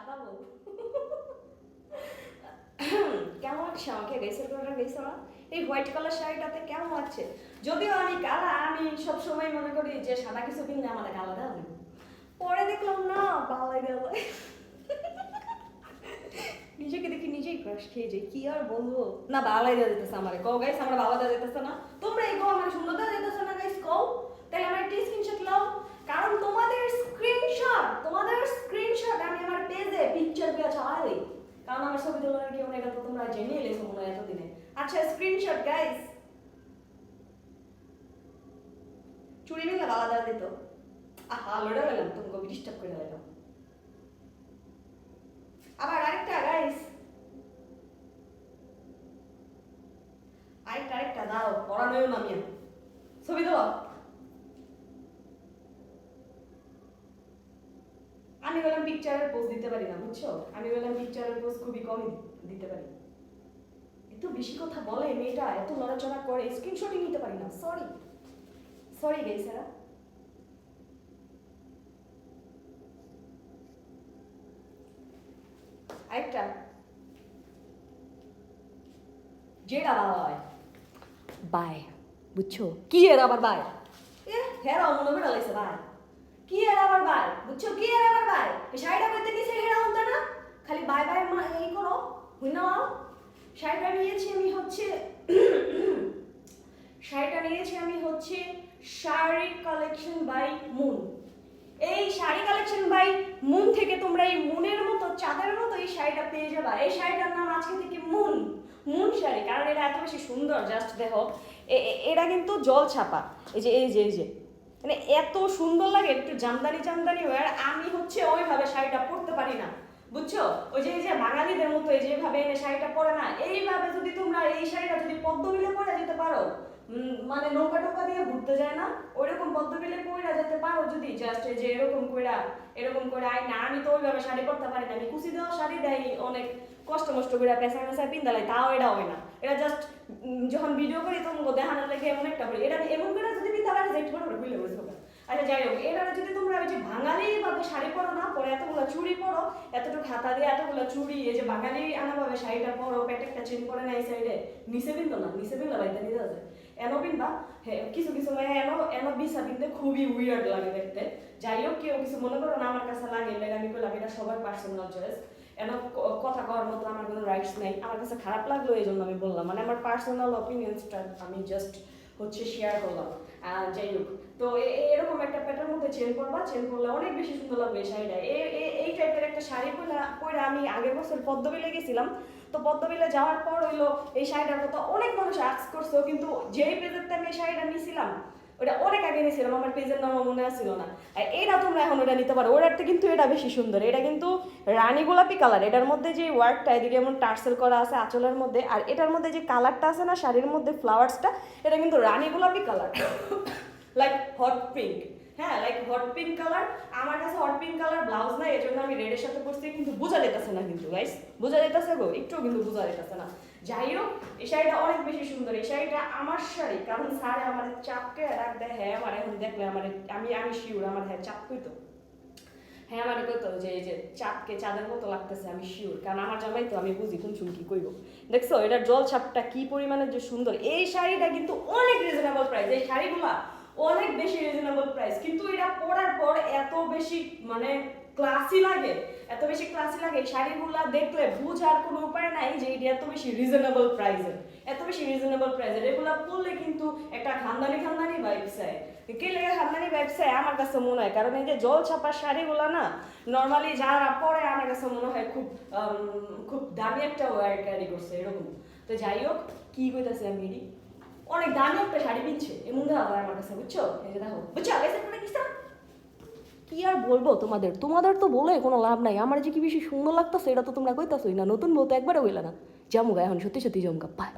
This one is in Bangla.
সাদা বল। কেমন লাগছে আমাকে গেছে কালার গেছে না এই হোয়াইট কালার শাড়িটাতে কেমন লাগছে? যদিও আমি কালা, আমি সবসময় মনে করি যে সাদা কিছু কিনলে আমাদের কালাটা হবে, পরে দেখলাম না ভালো গেল। নিজেকে দেখি নিজেই ক্রাশ খেয়ে যাই, কি আর বলবো। না ভালোই দেওয়া যেতেছে আমার, কও গাইস আমার ভালো দেওয়া যেতেছে না, তোমরা এই কও আমার সুন্দর দেওয়া যেতেছে না গাইস, কও তাহলে আমার একটা স্ক্রিনশট নাও, কারণ তোমাদের স্ক্রিনশট আমি আমার পেজে পিকচার দিয়ে চালাই, কারণ আমার ছবি তোলার কেউ না, এটা তো তোমরা জেনে এলেছো মনে হয় এতদিনে। আচ্ছা স্ক্রিনশট গাইস, চুরি নিলে ভালো দেওয়া দিত। আহা লড়ে গেলাম, তোমাকে ডিস্টার্ব করে গেলাম। আবার আরেকটা গাইস, আরেকটা দাও, পড়ানোও নামিয়ে ছবি তোলো। আমি বললাম পিকচারের পোজ দিতে পারি না, বুঝছো? আমি বললাম পিকচারের পোজ খুবই কমই দিতে পারি। এত বেশি কথা বলে মেয়েটা, এত নড়াচড়া করে, স্ক্রিনশটই নিতে পারি না। সরি সরি গাইসারা। আরেকটা, যেটা বাই বাই, বুঝছো? কি এর আবার বাই? এ হেরাও মনে করে লাগছে বাই, কি এর আবার বাই, বুঝছো? কি এর আবার বাই? এই শাড়িটা করতে নিছে হেরা হতো না, খালি বাই বাই এই করো, হুই নাও। শাড়িটা নিয়েছি আমি হচ্ছে শাড়িটা নিয়েছি আমি হচ্ছে শাড়ি কালেকশন বাই মুন। এই শাড়ি কালেকশন বাই মুন থেকে তোমরা এই মুনের মতো চাঁদের মতো এই শাড়িটা পেয়ে যাবা। এই শাড়িটার নাম আজকে থেকে মুন, মুন শাড়ি, কারণ এটা এত বেশি সুন্দর। জাস্ট দেখো, এটা কিন্তু জল ছাপা, এই যে মানে এত সুন্দর লাগে, একটু জামদানি জামদানি হয়। আর আমি হচ্ছে ওইভাবে শাড়িটা পরতে পারি না, বুঝছো? ওই যে এই যে বাঙালিদের মতো এই যেভাবে এনে শাড়িটা পরে না, এইভাবে যদি তোমরা এই শাড়িটা যদি পদ্ম মিলে পরে যেতে পারো, মানে নৌকা টোকা দিয়ে ঘুরতে যায় না, ওইরকম পদ্ম মিলে পরে যেতে পারো যদি, জাস্ট এই যে এরকম করে আই না। আমি তো ওইভাবে শাড়ি পরতে পারি না, আমি কুচি দেওয়া শাড়ি দেয় অনেক কষ্ট মষ্ট করে পেঁচায় পেঁচায় পিন্দালাই, তাও এটা হয় না। এটা জাস্ট যখন ভিডিও করি তখন দেখানোর লেগে এমন একটা করি, এটা এমন করে যদি পিন্দা পারে যে একটু করে খুলে বসে। আচ্ছা যাই হোক, এটা যদি তোমরা ওই যে বাঙালি ভাবে শাড়ি পরো না, পরে এতগুলো চুড়ি পরো, এতটুকু হাতা দিয়ে এতগুলো চুড়ি, এই যে বাঙালি আনাভাবে শাড়িটা পরো, পেটে একটা চেন পরে না এই সাইডে, নিচে বিন্দু না, নিচে বিন্দু বাইতে নিতে আছে এনো বিনবা। হ্যাঁ কিছু কিছু মেয়ে এনো এনো বিছা বিনতে খুবই উইয়ার্ড লাগে দেখতে। যাই হোক, কেউ কিছু মনে করো না, আমার কাছে লাগে, আমি বললাম এটা সবার পার্সোনাল চয়েস, এনো কথা কওয়ার মতো আমার কোনো রাইটস নেই। আমার কাছে খারাপ লাগলো এই জন্য আমি বললাম, মানে আমার পার্সোনাল অপিনিয়ন্সটা আমি জাস্ট হচ্ছে শেয়ার করলাম। যাই হোক, তো এরকম একটা প্যাটার্ন মধ্যে চেন করবা, চেন করলে অনেক বেশি সুন্দর লাগবে এই শাড়িটা। এই টাইপের একটা শাড়ি পরে আমি আগের বছর পদ্মবিলে গেছিলাম। তো পদ্মবিলে যাওয়ার পর হইলো এই শাড়িটার কথা অনেক মানুষ আস্ক করছো, কিন্তু যেই পেজের আমি এই শাড়িটা নিয়েছিলাম ওটা অনেক আগে নিয়েছিলাম, আমার পেজের নাম মনে আসছিল না। আর এটা তোমরা এখন ওটা নিতে পারো, ওটার থেকে কিন্তু এটা বেশি সুন্দর। এটা কিন্তু রানী গোলাপি কালার, এটার মধ্যে যে ওয়ার্কটা এদিকে এমন টার্সেল করা আছে আঁচলের মধ্যে, আর এটার মধ্যে যে কালারটা আছে না শাড়ির মধ্যে ফ্লাওয়ার্সটা, এটা কিন্তু রানী গোলাপি কালার, লাইক হট পিঙ্ক। হ্যাঁ লাইক হট পিঙ্ক কালার। আমার কাছে হট পিঙ্ক কালার ব্লাউজ নাই, এজন্য আমি রেডের সাথে পরছি, কিন্তু বোঝা যেতেছে না কিন্তু গাইস, বোঝা যেতেছে গো একটু, কিন্তু বোঝা যেতেছে না। যাই হোক, এই শাড়িটা অনেক বেশি সুন্দর, এই শাড়িটা আমার শাড়ি, কারণ স্যারে আমার চাপকে রাখ দেয়। হ্যাঁ আমার এখন দেখলে আমার আমি শিওর আমার হ্যাঁ চাপকই তো, হ্যাঁ আমার কইতো যে এই যে চাপকে চাঁদের মতো লাগতেছে, আমি শিওর, কারণ আমার জামাই তো, আমি বুঝি কোন চুল কি কইব। দেখছো এটার জল ছাপটা কি পরিমাণে যে সুন্দর। এই শাড়িটা কিন্তু অনেক রিজনেবল প্রাইস, এই শাড়িগুলা অনেক বেশি রিজনেবল প্রাইস, কিন্তু এটা পরার পর এত বেশি মানে ক্লাসি লাগে, এত বেশি ক্লাসি লাগে। এই শাড়িগুলা দেখলে বুঝার কোনো উপায় নাই যে এটা এত বেশি রিজনেবল প্রাইসের, এত বেশি রিজনেবল প্রাইসের। এগুলা পরলে কিন্তু একটা খানদানি খানদানি ভাইবস হয়। কে লেগে খানদানি ভাইবস হয় আমার কাছে মনে হয়, কারণ এই যে জল ছাপার শাড়িগুলা না নর্মালি যারা পরে আমার কাছে মনে হয় খুব খুব দামি একটা ওয়্যার ক্যারি করছে এরকম। তো যাই হোক, কি কইতাছি আমি, অনেক দামি একটা শাড়ি কিনছে এমন আবার আমার কাছে, বুঝছো? এই যে দেখো, বুঝছো কি আর বলবো তোমাদের তো বলে কোনো লাভ নাই। আমার যে কি বেশি সুন্দর লাগতো সেটা তো তোমরা কইতাছই না, নতুন বউ তো একবারে হইলা না। জামুগা এখন সত্যি সত্যি জমকা পায়।